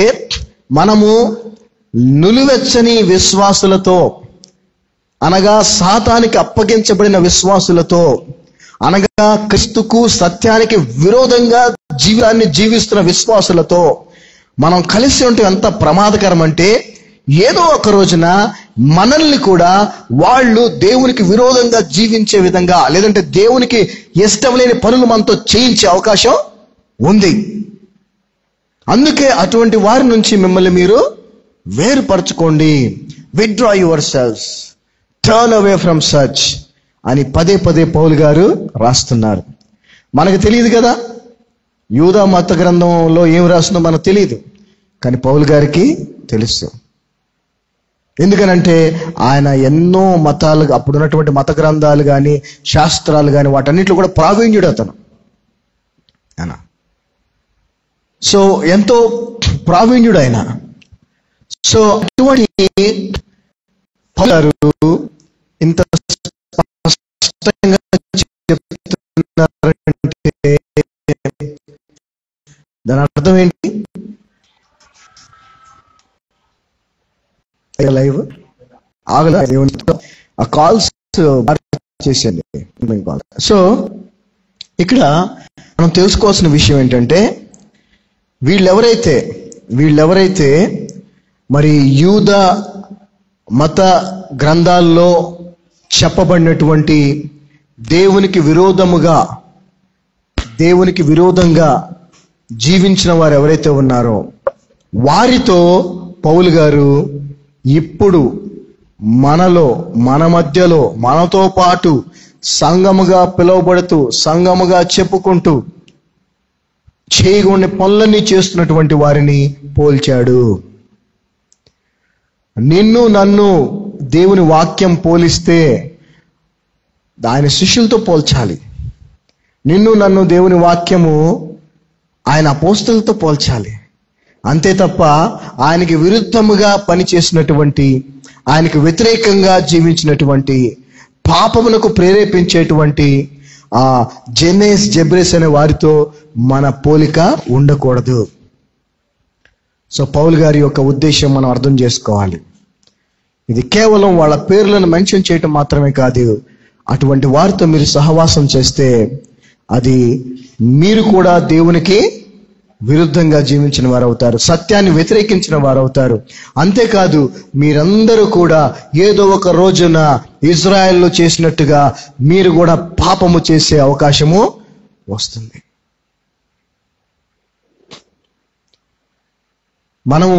[SPEAKER 1] మనము నులివెచ్చని విశ్వాసులతో, అనగా సాతానికి అప్పగించబడిన విశ్వాసులతో, అనగా క్రీస్తుకు సత్యానికి విరోధంగా జీవితాన్ని జీవిస్తున్న విశ్వాసులతో మనం కలిసి ఉంటే ఎంత ప్రమాదకరం అంటే, ఏదో ఒక రోజున మనల్ని కూడా వాళ్ళు దేవునికి విరోధంగా జీవించే విధంగా, లేదంటే దేవునికి ఇష్టం లేని పనులు మనతో చేయించే అవకాశం ఉంది. అందుకే అటువంటి వారి నుంచి మిమ్మల్ని మీరు వేరుపరచుకోండి. Withdraw yourselves, turn away from such అని పదే పదే పౌలు గారు రాస్తున్నారు. మనకు తెలియదు కదా, యూదా మత గ్రంథంలో ఏం రాస్తుందో మనకు తెలియదు, కానీ పౌలు గారికి తెలుసు. ఎందుకనంటే ఆయన ఎన్నో మతాలు, అప్పుడు ఉన్నటువంటి మత గ్రంథాలు కానీ శాస్త్రాలు కానీ వాటన్నిటిలో కూడా ప్రావీణ్యుడు అతను. సో ఎంతో ప్రావీణ్యుడు ఆయన. సో అటువంటి పౌలు గారు ఇంత స్పష్టంగా చెప్తున్నారంటే దాని అర్థం ఏంటి? లైవ్ ఆగల ఆ కాల్స్ చేసేయండి. సో ఇక్కడ మనం తెలుసుకోవాల్సిన విషయం ఏంటంటే, వీళ్ళెవరైతే మరి యూదా మత గ్రంథాల్లో చెప్పబడినటువంటి దేవునికి విరోధంగా జీవించిన వారు ఎవరైతే ఉన్నారో వారితో పౌలు గారు ఇప్పుడు మన మధ్యలో మనతో పాటు సంఘముగా పిలువబడుతూ సంఘముగా చెప్పుకుంటూ చేయగొని పనులన్నీ చేస్తున్నటువంటి వారిని పోల్చాడు. నిన్ను నన్ను దేవుని వాక్యం పోలిస్తే ఆయన శిష్యులతో పోల్చాలి. నిన్ను నన్ను దేవుని వాక్యము ఆయన అపోస్తలులతో పోల్చాలి. అంతే తప్ప ఆయనకి విరుద్ధముగా పనిచేసినటువంటి, ఆయనకు వ్యతిరేకంగా జీవించినటువంటి, పాపమునకు ప్రేరేపించేటువంటి ఆ జెనేస్ జెబ్రేస్ అనే వారితో మన పోలిక ఉండకూడదు. సో పౌలు గారి యొక్క ఉద్దేశం మనం అర్థం చేసుకోవాలి. ఇది కేవలం వాళ్ళ పేర్లను మెన్షన్ చేయటం మాత్రమే కాదు, అటువంటి వారితో మీరు సహవాసం చేస్తే అది మీరు కూడా దేవునికి విరుద్ధంగా జీవించిన వారు అవుతారు, సత్యాన్ని వ్యతిరేకించిన వారు అవుతారు. అంతేకాదు మీరందరూ కూడా ఏదో ఒక రోజున ఇజ్రాయెల్లో చేసినట్టుగా మీరు కూడా పాపము చేసే అవకాశము వస్తుంది. మనం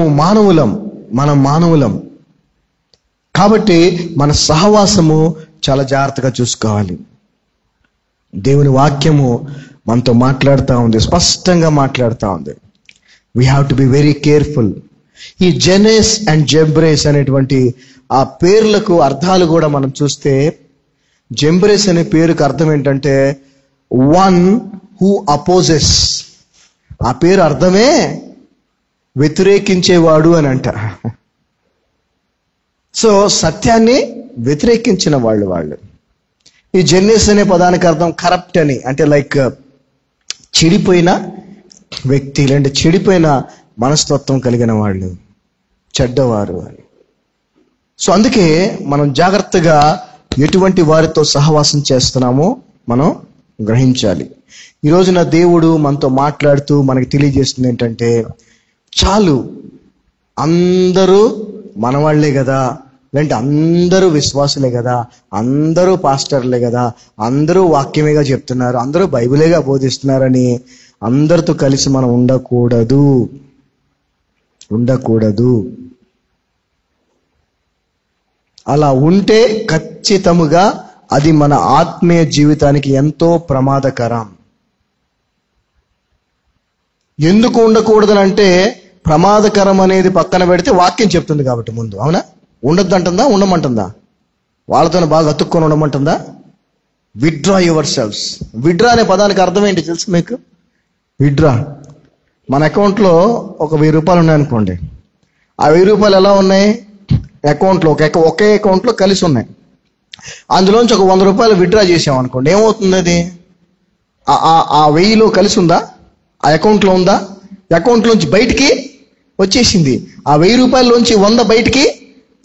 [SPEAKER 1] మానవులం కాబట్టి మన సహవాసము చాలా జాగ్రత్తగా చూసుకోవాలి. దేవుని వాక్యము మనతో మాట్లాడుతూ ఉంది, స్పష్టంగా మాట్లాడుతూ ఉంది. We have to be very careful. ఈ జెనేస్ అండ్ జెబ్రేస్ అనేటువంటి ఆ పేర్లకు అర్థాలు కూడా మనం చూస్తే, జెబ్రేస్ అనే పేరుకు అర్థం ఏంటంటే వన్ హూ అపోజెస్. ఆ పేరు అర్థమే వ్యతిరేకించేవాడు అని అంట. సో సత్యాన్ని వ్యతిరేకించిన వాళ్ళు. ఈ జెన్నెస్ అనే పదానికి అర్థం కరప్ట్ అని, అంటే లైక్ చెడిపోయిన వ్యక్తి, లేదంటే చెడిపోయిన మనస్తత్వం కలిగిన వాళ్ళు, చెడ్డవారు అని. సో అందుకే మనం జాగ్రత్తగా ఎటువంటి వారితో సహవాసం చేస్తున్నామో మనం గ్రహించాలి. ఈ రోజున దేవుడు మనతో మాట్లాడుతూ మనకి తెలియజేస్తుంది ఏంటంటే, చాలు అందరూ మనవాళ్లే కదా, లేదంటే అందరూ విశ్వాసులే కదా, అందరూ పాస్టర్లే కదా, అందరూ వాక్యమేగా చెప్తున్నారు, అందరూ బైబిలేగా బోధిస్తున్నారని అందరితో కలిసి మనం ఉండకూడదు. అలా ఉంటే ఖచ్చితముగా అది మన ఆత్మీయ జీవితానికి ఎంతో ప్రమాదకరం. ఎందుకు ఉండకూడదనంటే, ప్రమాదకరం అనేది పక్కన పెడితే వాక్యం చెప్తుంది కాబట్టి ముందు, అవునా? ఉండొద్దు అంటుందా, ఉండమంటుందా? వాళ్ళతోనే బాగా అతుక్కొని ఉండమంటుందా? Withdraw yourselves. విత్డ్రా అనే పదానికి అర్థం ఏంటి తెలుసు మీకు? విత్డ్రా, మన అకౌంట్లో ఒక 1000 రూపాయలు ఉన్నాయనుకోండి, ఆ 1000 రూపాయలు ఎలా ఉన్నాయి? అకౌంట్లో ఒకే అకౌంట్లో కలిసి ఉన్నాయి. అందులోంచి ఒక 100 రూపాయలు విత్డ్రా చేసామనుకోండి, ఏమవుతుంది? అది ఆ 1000లో కలిసి ఉందా? ఆ అకౌంట్లో ఉందా? అకౌంట్లోంచి బయటికి వచ్చేసింది. ఆ 1000 రూపాయల్లోంచి 100 బయటికి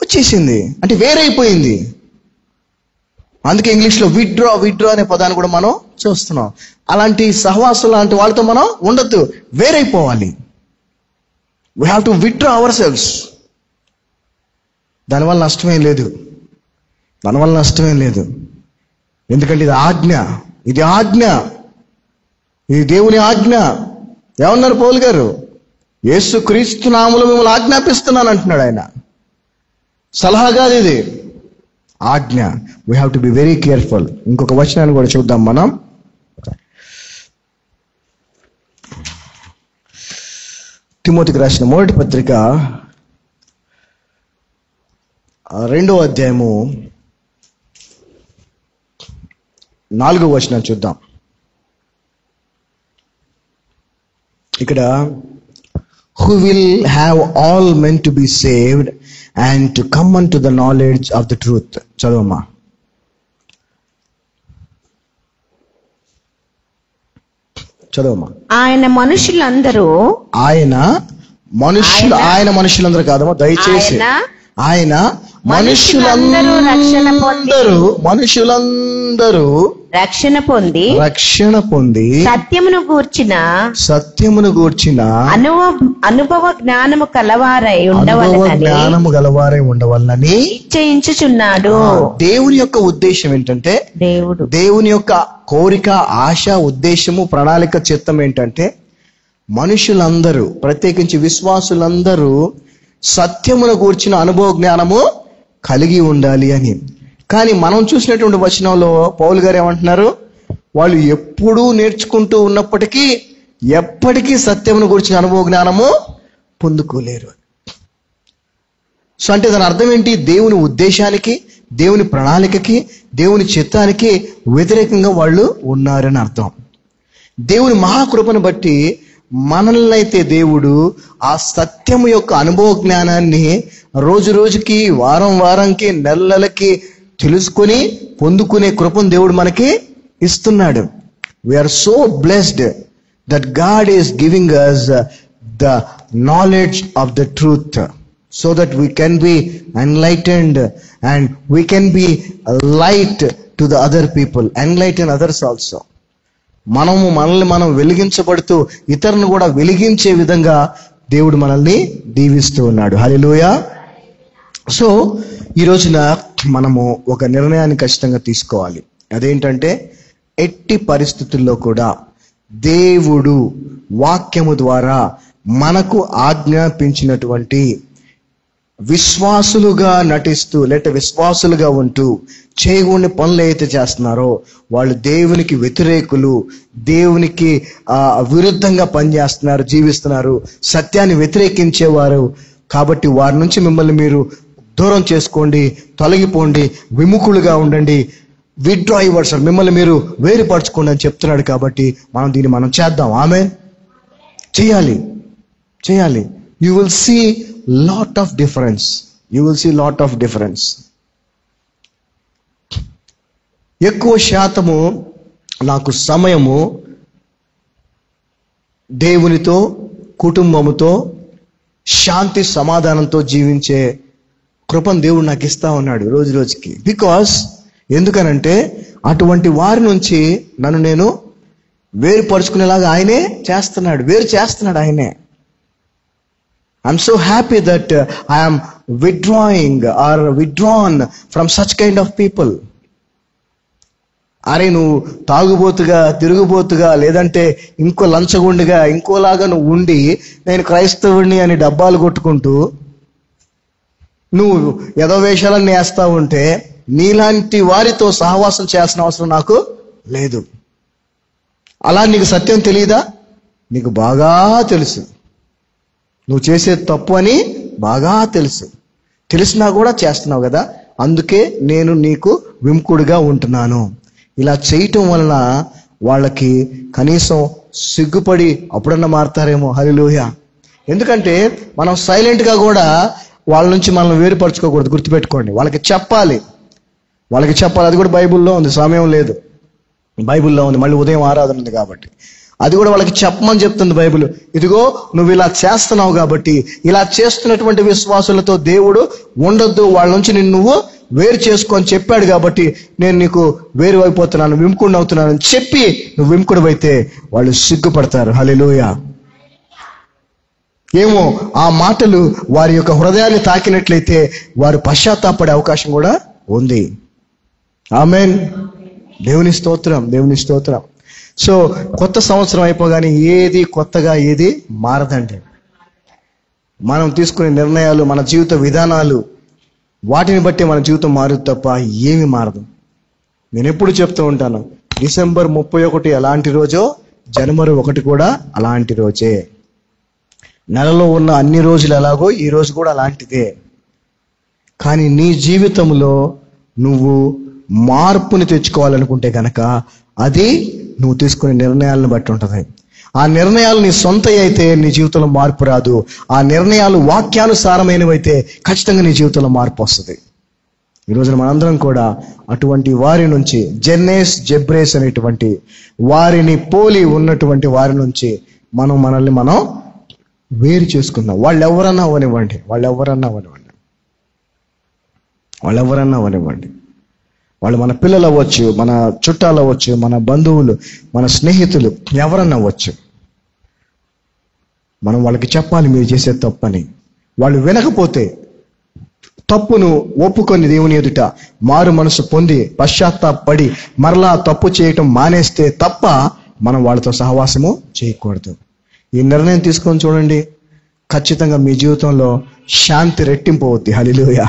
[SPEAKER 1] వచ్చేసింది, అంటే వేరైపోయింది. అందుకే ఇంగ్లీష్లో విత్డ్రా అనే పదాన్ని కూడా మనం చూస్తున్నాం. అలాంటి సహవాసం లాంటి వాళ్ళతో మనం ఉండొద్దు, వేరైపోవాలి. We have to withdraw ourselves. దానివల్ల నష్టమేం లేదు. ఎందుకంటే ఇది ఆజ్ఞ, ఇది దేవుని ఆజ్ఞ. ఏమన్నారు పౌలు గారు? యేసుక్రీస్తు నామములో మిమ్మల్ని ఆజ్ఞాపిస్తున్నాను అంటున్నాడు ఆయన. సలహా కాదు, ఇది ఆజ్ఞ. We have to be very careful. ఇంకొక వచనాన్ని కూడా చూద్దాం మనం. తిమోతికి రాసిన మొదటి పత్రిక 2వ అధ్యాయము 4వ వచనం చూద్దాం. ఇక్కడ who will have all men to be saved and to come unto the knowledge of the truth. చదవమ్మా.
[SPEAKER 2] ఆయన మనుషులందరూ
[SPEAKER 1] కాదమ్మా, దయచేసి ఆయన మనుషులందరూ
[SPEAKER 2] రక్షణ పొంది సత్యమును గూర్చిన అనుభవ జ్ఞానము గలవారై ఉండవలనని నిశ్చయించుచున్నాడు.
[SPEAKER 1] దేవుని యొక్క ఉద్దేశం ఏంటంటే, దేవుని యొక్క కోరిక, ఆశ, ఉద్దేశము, ప్రణాళిక, చిత్తం ఏంటంటే మనుషులందరూ, ప్రత్యేకించి విశ్వాసులందరూ సత్యమును గూర్చిన అనుభవ జ్ఞానము కలిగి ఉండాలి అని. కానీ మనం చూసినటువంటి వచనంలో పౌలు గారు ఏమంటున్నారు? వాళ్ళు ఎప్పుడూ నేర్చుకుంటూ ఉన్నప్పటికీ ఎప్పటికీ సత్యమును గురించి అనుభవ జ్ఞానము పొందుకోలేరు. సో అంటే దాని అర్థం ఏంటి? దేవుని ఉద్దేశానికి, దేవుని ప్రణాళికకి, దేవుని చిత్తానికి వ్యతిరేకంగా వాళ్ళు ఉన్నారని అర్థం. దేవుని మహాకృపను బట్టి మనల్ని అయితే దేవుడు ఆ సత్యము యొక్క అనుభవ జ్ఞానాన్ని రోజు రోజుకి, వారం వారంకి, నెలలకి తెలుసుకొని పొందుకునే కృపను దేవుడు మనకి ఇస్తున్నాడు. We are so blessed that God is giving us the knowledge of the truth so that we can be enlightened and we can be light to the other people, enlighten others also. మనల్ని మనం వెలిగించబడుతూ ఇతరులను కూడా వెలిగించే విధంగా దేవుడు మనల్ని దీవిస్తూ ఉన్నాడు. హల్లెలూయా. సో ఈ రోజున మనము ఒక నిర్ణయాన్ని ఖచ్చితంగా తీసుకోవాలి. అదేంటంటే, ఎట్టి పరిస్థితుల్లో కూడా దేవుడు వాక్యము ద్వారా మనకు ఆజ్ఞాపించినటువంటి విశ్వాసులుగా నటిస్తూ లేకపోతే విశ్వాసులుగా ఉంటూ చేయకూడని పనులు అయితే చేస్తున్నారో వాళ్ళు దేవునికి వ్యతిరేకులు, దేవునికి విరుద్ధంగా పనిచేస్తున్నారు, జీవిస్తున్నారు, సత్యాన్ని వ్యతిరేకించేవారు. కాబట్టి వారి నుంచి మిమ్మల్ని మీరు దూరం చేసుకోండి, తొలగిపోండి, విముఖులుగా ఉండండి, విత్డ్రా యువర్, మిమ్మల్ని మీరు వేరుపరచుకోండి అని చెప్తున్నాడు. కాబట్టి దీన్ని మనం చేద్దాం. ఆమేన్. చేయాలి. You will see lot of difference. ఎక్కువ శాతము నాకు సమయము దేవునితో, కుటుంబముతో, శాంతి సమాధానంతో జీవించే కృపను దేవుడు నాకు ఇస్తా ఉన్నాడు రోజు రోజుకి. బికాస్ ఎందుకనంటే అటువంటి వారి నుంచి నన్ను నేను వేరుపరుచుకునేలాగా ఆయనే వేరు చేస్తున్నాడు ఆయనే. I'm so happy that I am withdrawn from such kind of people. అరే నువ్వు తాగుబోతుగా, తిరుగుబోతుగా, లేదంటే ఇంకో లంచగొండిగా, ఇంకోలాగా నువ్వు ఉండి నేను క్రైస్తవుడిని అని డబ్బాలు కొట్టుకుంటూ నువ్వు ఏదో వేషాలన్నీ వేస్తా ఉంటే నీలాంటి వారితో సహవాసం చేయాల్సిన అవసరం నాకు లేదు. అలా నీకు సత్యం తెలియదా? నీకు బాగా తెలుసు. నువ్వు చేసే తప్పు అని బాగా తెలిసినా కూడా చేస్తున్నావు కదా. అందుకే నేను నీకు విముఖుడిగా ఉంటున్నాను. ఇలా చేయటం వలన వాళ్ళకి కనీసం సిగ్గుపడి అప్పుడన్నా మారుతారేమో. హల్లెలూయా. ఎందుకంటే మనం సైలెంట్గా కూడా వాళ్ళ నుంచి మనల్ని వేరుపరచుకోకూడదు. గుర్తుపెట్టుకోండి. వాళ్ళకి చెప్పాలి. అది కూడా బైబిల్లో ఉంది. సమయం లేదు, బైబిల్లో ఉంది. మళ్ళీ ఉదయం ఆరాధన ఉంది కాబట్టి అది కూడా వాళ్ళకి చెప్పమని చెప్తుంది బైబిల్. ఇదిగో నువ్వు ఇలా చేస్తున్నావు కాబట్టి, ఇలా చేస్తున్నటువంటి విశ్వాసులతో దేవుడు ఉండొద్దు, వాళ్ళ నుంచి నువ్వు వేరు చేసుకో అని చెప్పాడు. కాబట్టి నేను నీకు వేరు అయిపోతున్నాను, విముఖుడిని అవుతున్నాను అని చెప్పి నువ్వు విముఖుడు అయితే వాళ్ళు సిగ్గుపడతారు. హల్లెలూయా. ఏమో ఆ మాటలు వారి యొక్క హృదయాన్ని తాకినట్లయితే వారు పశ్చాత్తాపడే అవకాశం కూడా ఉంది. ఆమేన్. దేవుని స్తోత్రం. సో కొత్త సంవత్సరం అయిపోగానే ఏది కొత్తగా ఏది మారదండి. మనం తీసుకునే నిర్ణయాలు, మన జీవిత విధానాలు, వాటిని బట్టి మన జీవితం మారుతుంది తప్ప ఏమి మారదు. నేను ఎప్పుడు చెప్తూ ఉంటాను, డిసెంబర్ 31 ఎలాంటి రోజో జనవరి 1 కూడా అలాంటి రోజే. నెలలో ఉన్న అన్ని రోజులు ఎలాగో ఈ రోజు కూడా అలాంటిదే. కానీ నీ జీవితంలో నువ్వు మార్పుని తెచ్చుకోవాలనుకుంటే కనుక అది నువ్వు తీసుకునే నిర్ణయాలను బట్టి ఉంటుంది. ఆ నిర్ణయాలు నీ సొంత అయితే నీ జీవితంలో మార్పు రాదు. ఆ నిర్ణయాలు వాక్యానుసారమైనవి అయితే ఖచ్చితంగా నీ జీవితంలో మార్పు వస్తుంది. ఈ రోజున మనందరం కూడా అటువంటి వారి నుంచి, జెన్నేస్ జెబ్రేస్ అనేటువంటి వారిని పోలి ఉన్నటువంటి వారి నుంచి మనల్ని వేరు చేసుకుందాం. వాళ్ళు ఎవరన్నా అవనివ్వండి, వాళ్ళు మన పిల్లలు అవ్వచ్చు, మన చుట్టాలు అవ్వచ్చు, మన బంధువులు, మన స్నేహితులు, ఎవరన్నా అవ్వచ్చు. మనం వాళ్ళకి చెప్పాలి మీరు చేసే తప్పని. వాళ్ళు వినకపోతే తప్పును ఒప్పుకొని దేవుని ఎదుట మారు మనసు పొంది పశ్చాత్తాపడి మరలా తప్పు చేయటం మానేస్తే తప్ప మనం వాళ్ళతో సహవాసము చేయకూడదు. ఈ నిర్ణయం తీసుకొని చూడండి, ఖచ్చితంగా మీ జీవితంలో శాంతి రెట్టింపు అవుద్ది. హల్లెలూయా.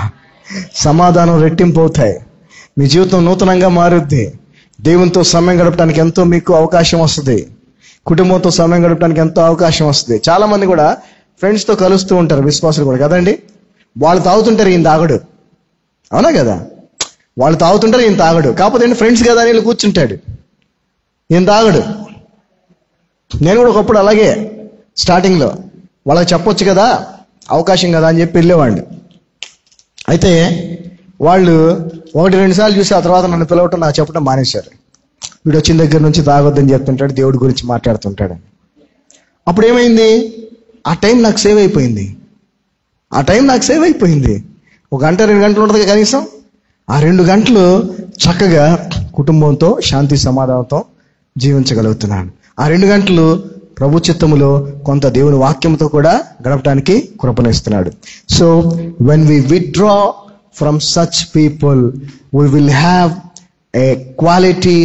[SPEAKER 1] సమాధానం రెట్టింపు అవుతాయి. మీ జీవితం నూతనంగా మారుద్ది. దేవునితో సమయం గడపడానికి ఎంతో మీకు అవకాశం వస్తుంది. కుటుంబంతో సమయం గడపడానికి ఎంతో అవకాశం వస్తుంది. చాలా మంది కూడా ఫ్రెండ్స్తో కలుస్తూ ఉంటారు, విశ్వాసులు కూడా కదండి. వాళ్ళు తాగుతుంటారు, ఈయన తాగడు. అవునా కదా? వాళ్ళు తాగుతుంటారు, ఈయన తాగడు. కాకపోతే ఫ్రెండ్స్ కదా అని వీళ్ళు కూర్చుంటాడు, ఈయన తాగడు. నేను కూడా ఒకప్పుడు అలాగే స్టార్టింగ్లో వాళ్ళకి చెప్పొచ్చు కదా, అవకాశం కదా అని చెప్పి వెళ్ళేవాడిని. అయితే వాళ్ళు 1-2 సార్లు చూసి ఆ తర్వాత నన్ను పిలవటం, నాకు చెప్పడం మానేశారు. వీడు వచ్చిన దగ్గర నుంచి తాగొద్దని చెప్తుంటాడు, దేవుడి గురించి మాట్లాడుతుంటాడు. అప్పుడు ఏమైంది, ఆ టైం నాకు సేవ్ అయిపోయింది. 1 గంట 2 గంటలు ఉంటుంది కనీసం. ఆ 2 గంటలు చక్కగా కుటుంబంతో శాంతి సమాధానంతో జీవించగలుగుతున్నాను. ఆ 2 గంటలు ప్రభు చిత్తములో కొంత దేవుని వాక్యంతో కూడా గడపడానికి కృపణిస్తున్నాడు. So when we withdraw from such people, we will have a quality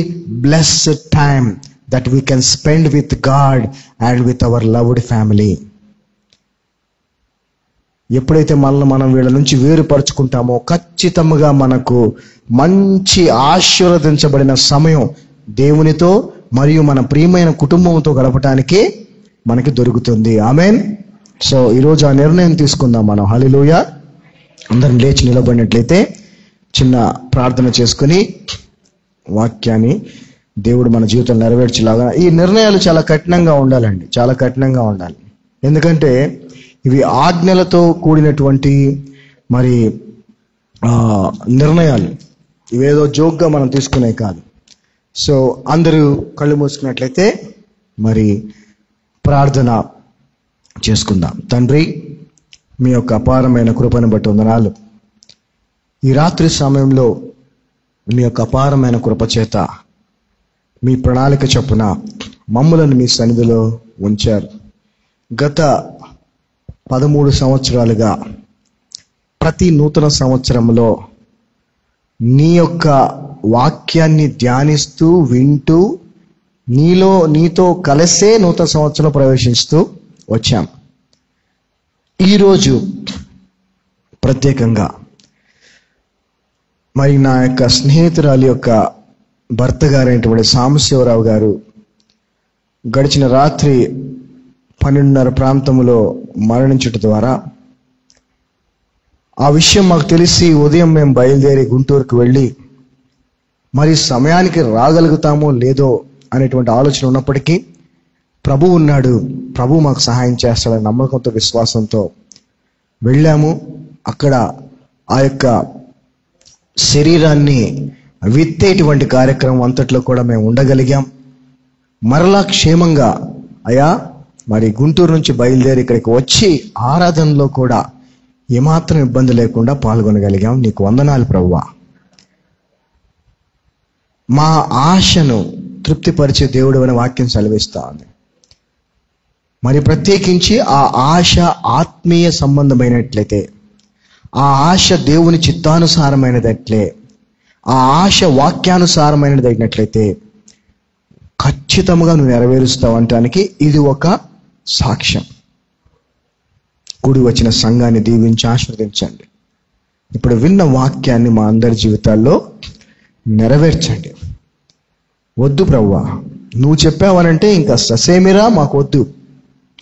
[SPEAKER 1] blessed time that we can spend with God and with our loved family. ఎప్పుడైతే మనం వీళ్ళ నుంచి వేరుపరుచుకుంటామో ఖచ్చితంగా మనకు మంచి ఆశీర్వదించబడిన సమయం దేవునితో మరియు మన ప్రియమైన కుటుంబంతో గడపటానికి మనకి దొరుకుతుంది. ఆమేన్. సో ఈరోజు ఆ నిర్ణయం తీసుకుందాం మనం. హల్లెలూయా. అందరం లేచి నిలబడినట్లయితే చిన్న ప్రార్థన చేసుకుని వాక్యాన్ని దేవుడు మన జీవితంలో నెరవేర్చేలాగా. ఈ నిర్ణయాలు చాలా కఠినంగా ఉండాలండి, చాలా కఠినంగా ఉండాలి. ఎందుకంటే ఇవి ఆజ్ఞలతో కూడినటువంటి నిర్ణయాలు. ఇవేదో జోక్గా మనం తీసుకునే కాదు. సో అందరూ కళ్ళు మూసుకున్నట్లయితే ప్రార్థన చేసుకుందాం. తండ్రి, మీ యొక్క అపారమైన కృపను బట్టి వందనాలు. ఈ రాత్రి సమయంలో మీ యొక్క అపారమైన కృప చేత మీ ప్రణాళిక చొప్పున మమ్ములను మీ సన్నిధిలో ఉంచారు. గత 13 సంవత్సరాలుగా ప్రతి నూతన సంవత్సరంలో నీ యొక్క వాక్యాన్ని ధ్యానిస్తూ వింటూ నీతో కలిసే నూతన సంవత్సరం ప్రవేశిస్తూ వచ్చాం. ఈరోజు ప్రత్యేకంగా నా యొక్క స్నేహితురాలి యొక్క భర్త గారైనటువంటి సాంబశివరావు గారు గడిచిన రాత్రి 12:30 ప్రాంతంలో మరణించడం ద్వారా ఆ విషయం మాకు తెలిసి ఉదయం మేము బయలుదేరి గుంటూరుకు వెళ్ళి సమయానికి రాగలుగుతామో లేదో అనేటువంటి ఆలోచన ఉన్నప్పటికీ ప్రభు ఉన్నాడు, ప్రభు మాకు సహాయం చేస్తాడని నమ్మకంతో విశ్వాసంతో వెళ్ళాము. అక్కడ ఆ యొక్క శరీరాన్ని విత్తేటువంటి కార్యక్రమం అంతట్లో కూడా మేము ఉండగలిగాం. మరలా క్షేమంగా గుంటూరు నుంచి బయలుదేరి ఇక్కడికి వచ్చి ఆరాధనలో కూడా ఏమాత్రం ఇబ్బంది లేకుండా పాల్గొనగలిగాం. నీకు వందనాలు ప్రభువా. మా ఆశను తృప్తిపరిచే దేవుడు అనే వాక్యం సెలవిస్తా ఉంది. ప్రత్యేకించి ఆ ఆశ ఆత్మీయ సంబంధమైనట్లయితే, ఆ ఆశ దేవుని చిత్తానుసారమైనదట్లే, ఆ ఆశ వాక్యానుసారమైనదైనట్లయితే ఖచ్చితంగా నువ్వు నెరవేరుస్తావు అనటానికి ఇది ఒక సాక్ష్యం. కూడి వచ్చిన సంఘాన్ని దీవించి ఆశీర్వదించండి. ఇప్పుడు విన్న వాక్యాన్ని మా అందరి జీవితాల్లో నెరవేర్చండి. వద్దు ప్రభువా, నువ్వు చెప్పావనంటే ఇంకా ససేమిరా మాకు వద్దు.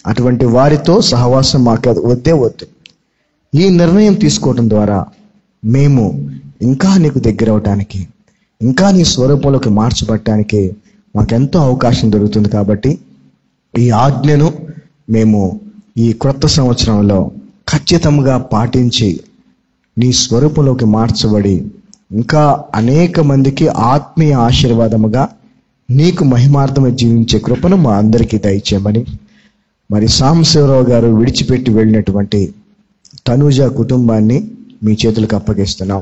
[SPEAKER 1] అటువంటి వారితో సహవాసం మాకు వద్దే వద్దు. ఈ నిర్ణయం తీసుకోవడం ద్వారా మేము ఇంకా నీకు దగ్గర అవటానికి, ఇంకా నీ స్వరూపంలోకి మార్చబడటానికి మాకెంతో అవకాశం దొరుకుతుంది. కాబట్టి ఈ ఆజ్ఞను మేము ఈ క్రొత్త సంవత్సరంలో ఖచ్చితంగా పాటించి నీ స్వరూపంలోకి మార్చబడి ఇంకా అనేక మందికి ఆత్మీయ ఆశీర్వాదముగా నీకు మహిమార్థమై జీవించే కృపను మా అందరికీ దయచేయమని, మరి సాంబశివరావు గారు విడిచిపెట్టి వెళ్ళినటువంటి తనూజ కుటుంబాన్ని మీ చేతులకు అప్పగిస్తున్నాం.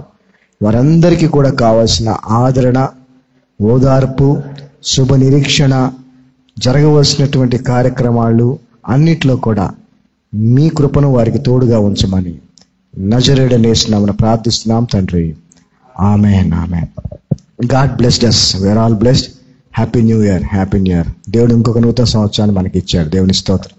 [SPEAKER 1] వారందరికీ కూడా కావాల్సిన ఆదరణ, ఓదార్పు, శుభ నిరీక్షణ, జరగవలసినటువంటి కార్యక్రమాలు అన్నిట్లో కూడా మీ కృపను వారికి తోడుగా ఉంచమని నజరేయుడైన యేసు నామమున ప్రార్థిస్తున్నాం తండ్రి. ఆమేన్, ఆమేన్. God blessed us. We are all blessed. Happy new year, happy new year. దేవుడు ఇంకొక నూతన సంవత్సరాన్ని మనకి ఇచ్చాడు. దేవుని స్తోత్రం.